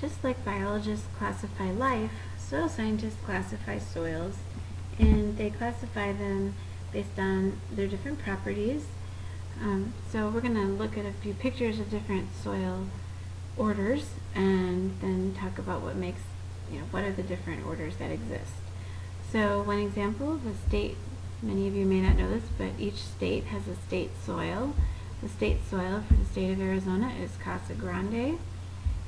just like biologists classify life, soil scientists classify soils, and they classify them based on their different properties. So we're going to look at a few pictures of different soil orders and then talk about what makes, what are the different orders that exist. So one example, the state, many of you may not know this, but each state has a state soil. The state soil for the state of Arizona is Casa Grande.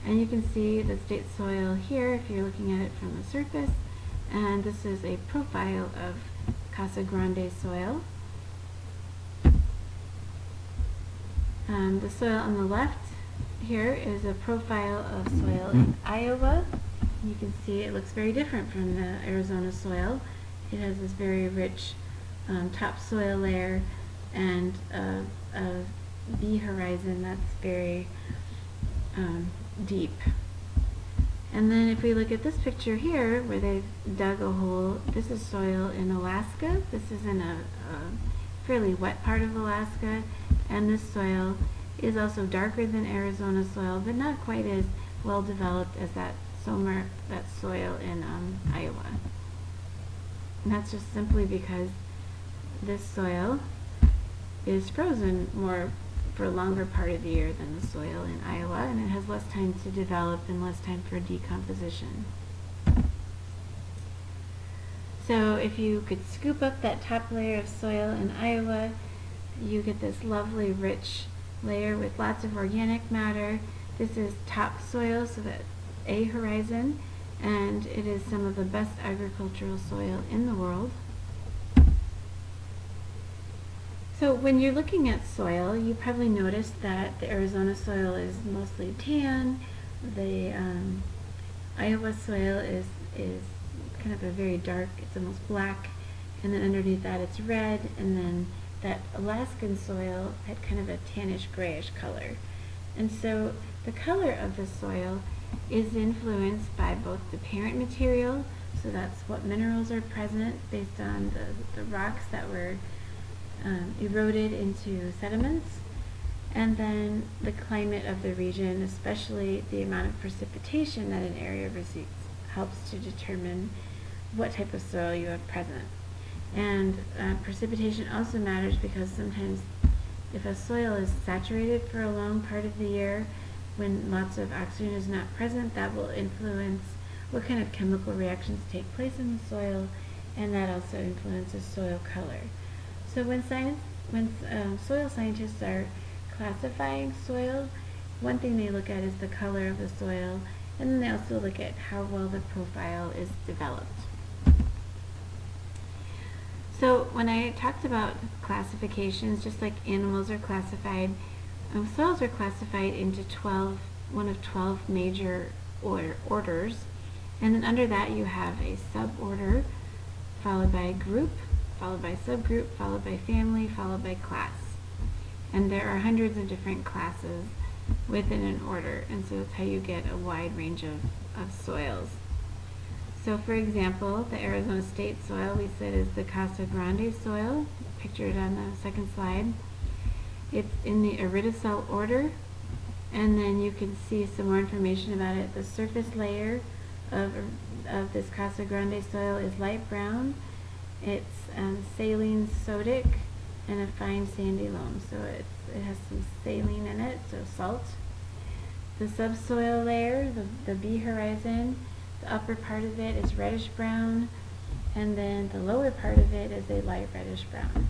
And you can see the state soil here if you're looking at it from the surface. And this is a profile of Casa Grande soil. The soil on the left here is a profile of soil in Iowa. You can see it looks very different from the Arizona soil. It has this very rich topsoil layer and a V horizon that's very deep. And then if we look at this picture here where they've dug a hole, this is soil in Alaska. This is in a fairly wet part of Alaska, and this soil is also darker than Arizona soil, but not quite as well developed as that soil in Iowa. And that's just simply because this soil is frozen more for a longer part of the year than the soil in Iowa, and it has less time to develop and less time for decomposition. So if you could scoop up that top layer of soil in Iowa, you get this lovely rich layer with lots of organic matter. This is topsoil, so that A horizon, and it is some of the best agricultural soil in the world. So when you're looking at soil, you probably noticed that the Arizona soil is mostly tan. The Iowa soil is kind of a very dark, it's almost black, and then underneath that it's red, and then that Alaskan soil had kind of a tannish grayish color. And so the color of the soil is influenced by both the parent material, so that's what minerals are present based on the rocks that were eroded into sediments, and then the climate of the region, especially the amount of precipitation that an area receives, helps to determine what type of soil you have present. And precipitation also matters because sometimes if a soil is saturated for a long part of the year, when lots of oxygen is not present, that will influence what kind of chemical reactions take place in the soil, and that also influences soil color. So when soil scientists are classifying soil, one thing they look at is the color of the soil, and then they also look at how well the profile is developed. So when I talked about classifications, just like animals are classified, soils are classified into one of 12 major orders, and then under that you have a suborder, followed by group, followed by subgroup, followed by family, followed by class. And there are hundreds of different classes within an order, and so that's how you get a wide range of soils. So for example, the Arizona state soil we said is the Casa Grande soil, pictured on the second slide. It's in the Aridocele order, and then you can see some more information about it. The surface layer of this Casa Grande soil is light brown. It's saline sodic and a fine sandy loam, so it has some saline in it, so salt. The subsoil layer, the B horizon, the upper part of it is reddish brown, and then the lower part of it is a light reddish brown.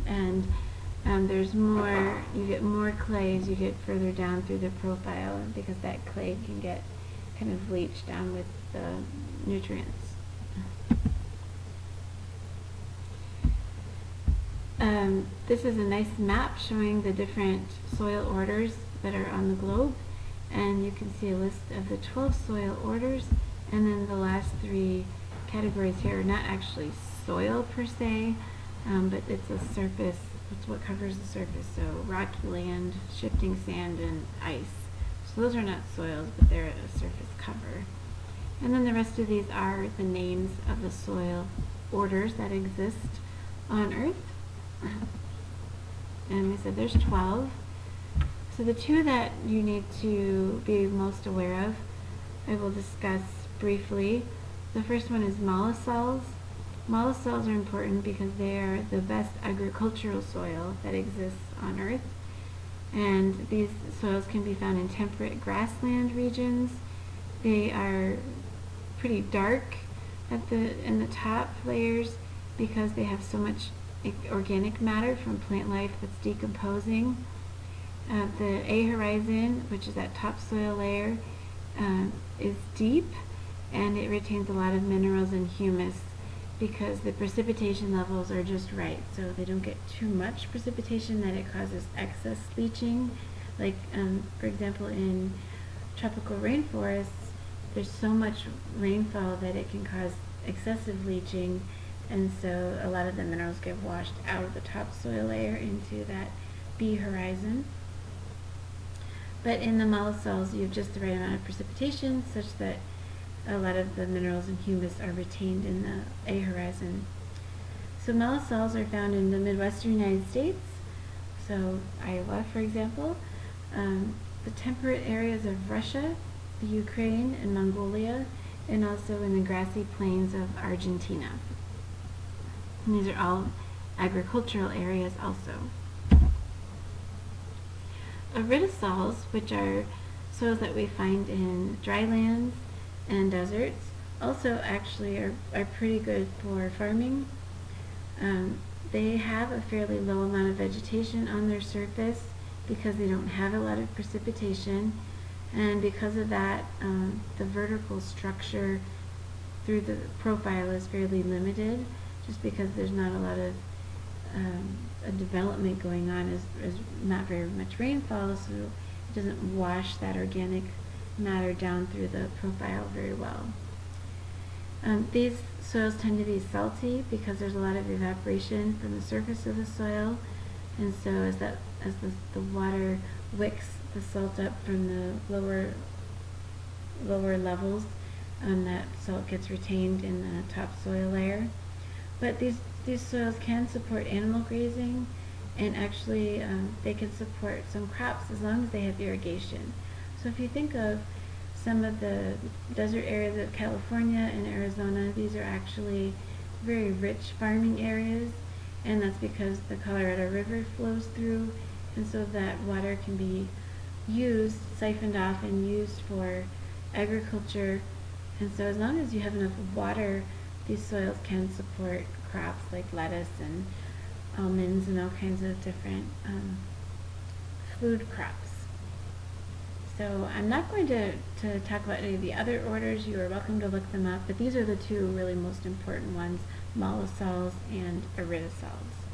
And there's more, you get more clay as you get further down through the profile, because that clay can get kind of leached down with the nutrients. This is a nice map showing the different soil orders that are on the globe, and you can see a list of the 12 soil orders, and then the last 3 categories here are not actually soil per se, but it's a surface, it's what covers the surface, so rocky land, shifting sand, and ice. So those are not soils, but they're a surface cover. And then the rest of these are the names of the soil orders that exist on Earth. And we said there's 12. So the two that you need to be most aware of, I will discuss briefly. The first one is mollisols. Mollisols are important because they are the best agricultural soil that exists on Earth. And these soils can be found in temperate grassland regions. They are pretty dark in the top layers because they have so much organic matter from plant life that's decomposing. The A horizon, which is that topsoil layer, is deep, and it retains a lot of minerals and humus because the precipitation levels are just right. So they don't get too much precipitation that it causes excess leaching. Like, for example, in tropical rainforests, there's so much rainfall that it can cause excessive leaching, and so a lot of the minerals get washed out of the topsoil layer into that B horizon. But in the mollisols, you have just the right amount of precipitation such that a lot of the minerals and humus are retained in the A horizon. So mollisols are found in the Midwestern United States, so Iowa, for example, the temperate areas of Russia, the Ukraine, and Mongolia, and also in the grassy plains of Argentina. And these are all agricultural areas also. Aridosols, which are soils that we find in dry lands and deserts, also actually are pretty good for farming. They have a fairly low amount of vegetation on their surface because they don't have a lot of precipitation, and because of that, the vertical structure through the profile is fairly limited, just because there's not a lot of a development going on, is not very much rainfall, so it doesn't wash that organic matter down through the profile very well. These soils tend to be salty because there's a lot of evaporation from the surface of the soil, and so as the water wicks the salt up from the lower levels, that salt gets retained in the topsoil layer. But these soils can support animal grazing, and actually they can support some crops as long as they have irrigation. So if you think of some of the desert areas of California and Arizona, these are actually very rich farming areas, and that's because the Colorado River flows through, and so that water can be used, siphoned off, and used for agriculture. And so as long as you have enough water, these soils can support crops like lettuce and almonds and all kinds of different food crops. So I'm not going to talk about any of the other orders. You are welcome to look them up, but these are the two really most important ones, mollisols and aridosols.